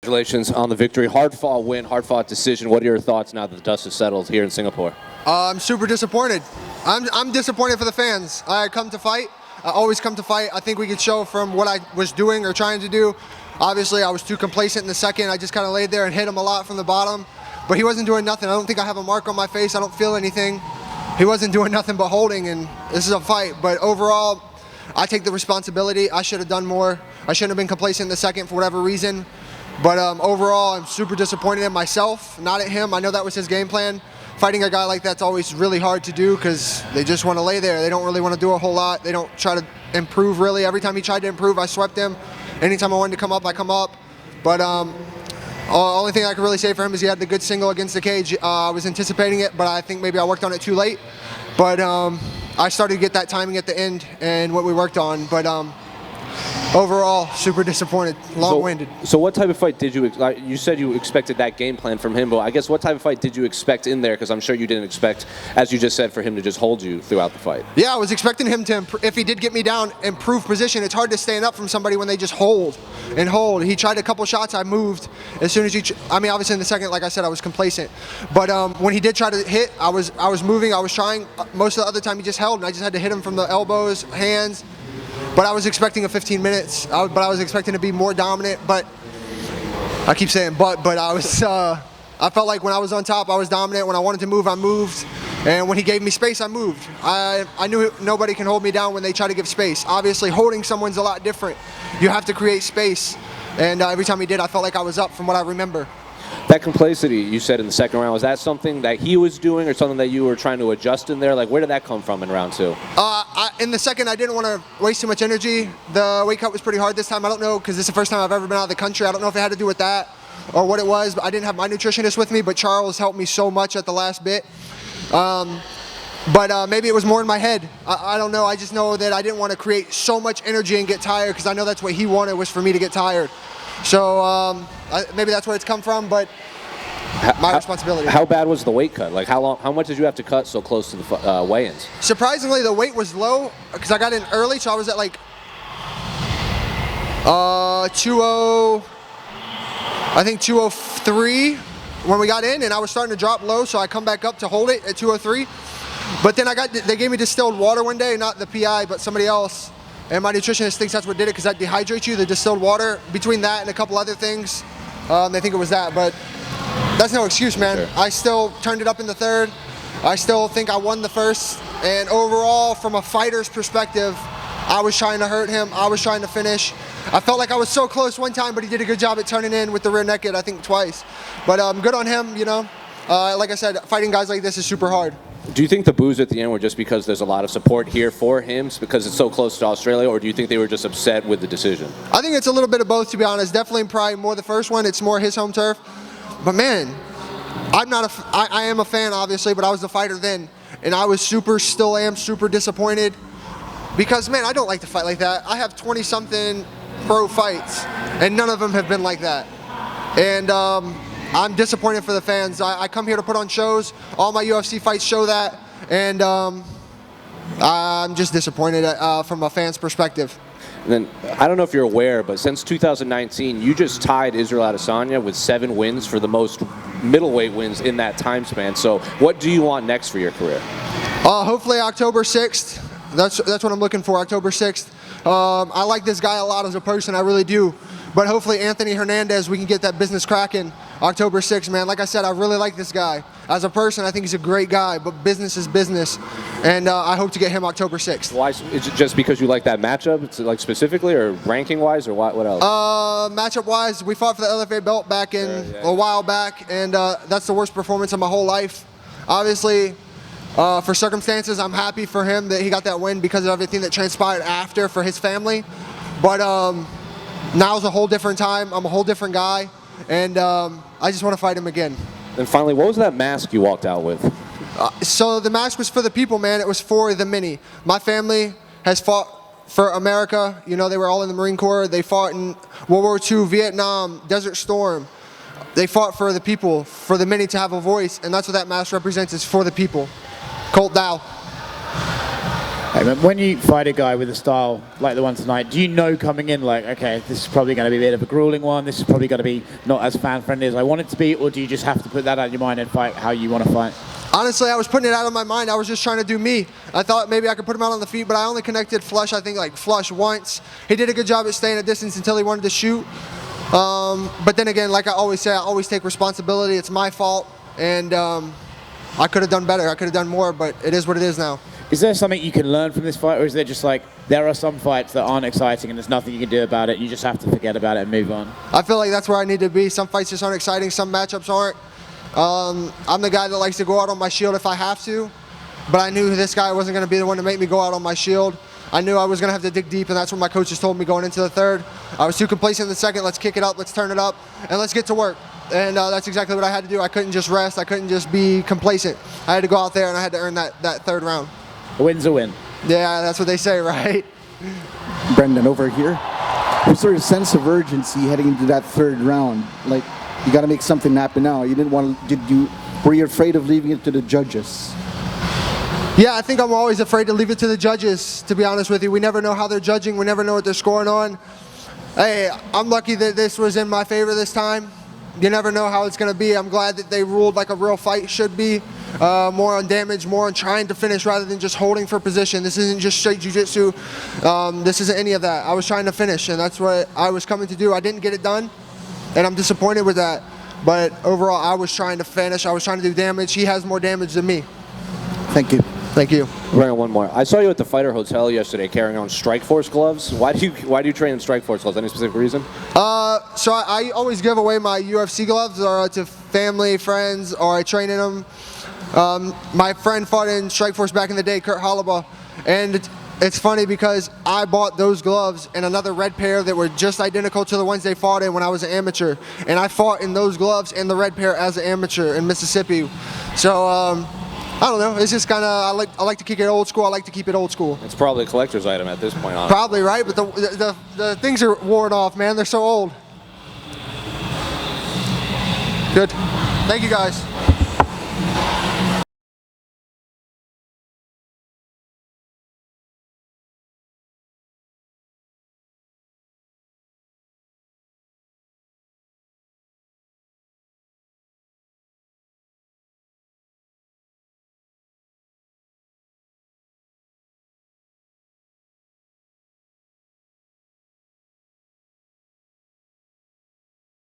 Congratulations on the victory. Hard-fought win, hard-fought decision. What are your thoughts now that the dust has settled here in Singapore? I'm super disappointed. I'm disappointed for the fans. I come to fight. I always come to fight. I think we could show from what I was doing or trying to do. Obviously, I was too complacent in the second. I just kind of laid there and hit him a lot from the bottom. But he wasn't doing nothing. I don't think I have a mark on my face. I don't feel anything. He wasn't doing nothing but holding, and this is a fight. But overall, I take the responsibility. I should have done more. I shouldn't have been complacent in the second for whatever reason. But overall, I'm super disappointed in myself, not at him. I know that was his game plan. Fighting a guy like that's always really hard to do because they just want to lay there. They don't really want to do a whole lot. They don't try to improve, really. Every time he tried to improve, I swept him. Anytime I wanted to come up, I come up. But only thing I can really say for him is he had the good single against the cage. I was anticipating it, but I think maybe I worked on it too late. But I started to get that timing at the end and what we worked on. But overall, super disappointed, long-winded. So what type of fight did you, you said you expected that game plan from him, but I guess what type of fight did you expect in there? Because I'm sure you didn't expect, as you just said, for him to just hold you throughout the fight. Yeah, I was expecting him to, if he did get me down, improve position. It's hard to stand up from somebody when they just hold and hold. He tried a couple shots, I moved. As soon as I mean, obviously in the second, like I said, I was complacent. But when he did try to hit, I was moving, I was trying. Most of the other time he just held, and I just had to hit him from the elbows, hands. But I was expecting a 15 minutes, but I was expecting to be more dominant. But I keep saying but I was, I felt like when I was on top, I was dominant. When I wanted to move, I moved. And when he gave me space, I moved. I knew nobody can hold me down when they try to give space. Obviously, holding someone's a lot different. You have to create space. And every time he did, I felt like I was up from what I remember. That complacency you said in the second round, was that something that he was doing or something that you were trying to adjust in there? Like, where did that come from in round two? In the second, I didn't want to waste too much energy. The weight cut was pretty hard this time. I don't know, because this is the first time I've ever been out of the country. I don't know if it had to do with that or what it was. But I didn't have my nutritionist with me, but Charles helped me so much at the last bit. But maybe it was more in my head. I don't know. I just know that I didn't want to create so much energy and get tired, because I know that's what he wanted, was for me to get tired. So maybe that's where it's come from, but my responsibility. How bad was the weight cut? Like, how much did you have to cut so close to the weigh-ins? Surprisingly, the weight was low because I got in early, so I was at like 203 when we got in, and I was starting to drop low, so I come back up to hold it at 203. But then they gave me distilled water one day, not the PI, but somebody else. And my nutritionist thinks that's what did it, because that dehydrates you, the distilled water. Between that and a couple other things, they think it was that. But that's no excuse, man. Sure. I still turned it up in the third. I still think I won the first. And overall, from a fighter's perspective, I was trying to hurt him. I was trying to finish. I felt like I was so close one time, but he did a good job at turning in with the rear naked, I think twice. But good on him, you know. Like I said, fighting guys like this is super hard. Do you think the boos at the end were just because there's a lot of support here for him, because it's so close to Australia, or do you think they were just upset with the decision? I think it's a little bit of both, to be honest. Definitely probably more the first one. It's more his home turf. But man, I am a fan, obviously, but I was the fighter then. And I was still am super disappointed. Because, man, I don't like to fight like that. I have 20-something pro fights, and none of them have been like that. And I'm disappointed for the fans. I come here to put on shows. All my UFC fights show that. And I'm just disappointed from a fan's perspective. And then, I don't know if you're aware, but since 2019, you just tied Israel Adesanya with 7 wins for the most middleweight wins in that time span. So what do you want next for your career? Hopefully October 6th. That's what I'm looking for, October 6th. I like this guy a lot as a person, I really do. But hopefully Anthony Hernandez, we can get that business cracking October 6th, man. Like I said, I really like this guy. As a person, I think he's a great guy, but business is business. And I hope to get him October 6th. Why? Is it just because you like that matchup, it's like specifically, or ranking-wise, or what else? Matchup-wise, we fought for the LFA belt back a while back, and that's the worst performance of my whole life. Obviously, for circumstances, I'm happy for him that he got that win because of everything that transpired after for his family. But now's a whole different time. I'm a whole different guy, and I just want to fight him again. And finally, what was that mask you walked out with? So the mask was for the people, man. It was for the many. My family has fought for America. You know, they were all in the Marine Corps. They fought in World War II, Vietnam, Desert Storm. They fought for the people, for the many to have a voice, and that's what that mask represents, is for the people. Colt Dow. Hey, man, when you fight a guy with a style like the one tonight, do you know coming in, like, okay, this is probably going to be a bit of a grueling one, this is probably going to be not as fan-friendly as I want it to be, or do you just have to put that out of your mind and fight how you want to fight? Honestly, I was putting it out of my mind. I was just trying to do me. I thought maybe I could put him out on the feet, but I only connected Flush, I think, like Flush once. He did a good job at staying at distance until he wanted to shoot. But then again, like I always say, I always take responsibility. It's my fault, and I could have done better. I could have done more, but it is what it is now. Is there something you can learn from this fight, or is there just like, there are some fights that aren't exciting and there's nothing you can do about it, you just have to forget about it and move on? I feel like that's where I need to be. Some fights just aren't exciting, some matchups aren't. I'm the guy that likes to go out on my shield if I have to, but I knew this guy wasn't going to be the one to make me go out on my shield. I knew I was going to have to dig deep, and that's what my coaches told me going into the third. I was too complacent in the second. Let's kick it up, let's turn it up, and let's get to work. And that's exactly what I had to do. I couldn't just rest. I couldn't just be complacent. I had to go out there, and I had to earn that third round. A win's a win. Yeah, that's what they say, right? Brendan, over here. Was there a sense of urgency heading into that third round? Like, you got to make something happen now. You didn't want to. Were you afraid of leaving it to the judges? Yeah, I think I'm always afraid to leave it to the judges, to be honest with you. We never know how they're judging. We never know what they're scoring on. Hey, I'm lucky that this was in my favor this time. You never know how it's going to be. I'm glad that they ruled like a real fight should be. More on damage, more on trying to finish rather than just holding for position. This isn't just straight jiu-jitsu. This isn't any of that. I was trying to finish, and that's what I was coming to do. I didn't get it done, and I'm disappointed with that. But overall, I was trying to finish. I was trying to do damage. He has more damage than me. Thank you. Thank you. Bring on one more. I saw you at the Fighter Hotel yesterday carrying on Strikeforce gloves. Why do you train in Strikeforce gloves? Any specific reason? So I always give away my UFC gloves or to family, friends, or I train in them. My friend fought in Strikeforce back in the day, Kurt Hollabaugh, and it's funny because I bought those gloves and another red pair that were just identical to the ones they fought in when I was an amateur, and I fought in those gloves and the red pair as an amateur in Mississippi. So I don't know. It's just kind of I like to keep it old school. I like to keep it old school. It's probably a collector's item at this point, honestly. Probably, right? But the things are worn off, man. They're so old. Good. Thank you, guys.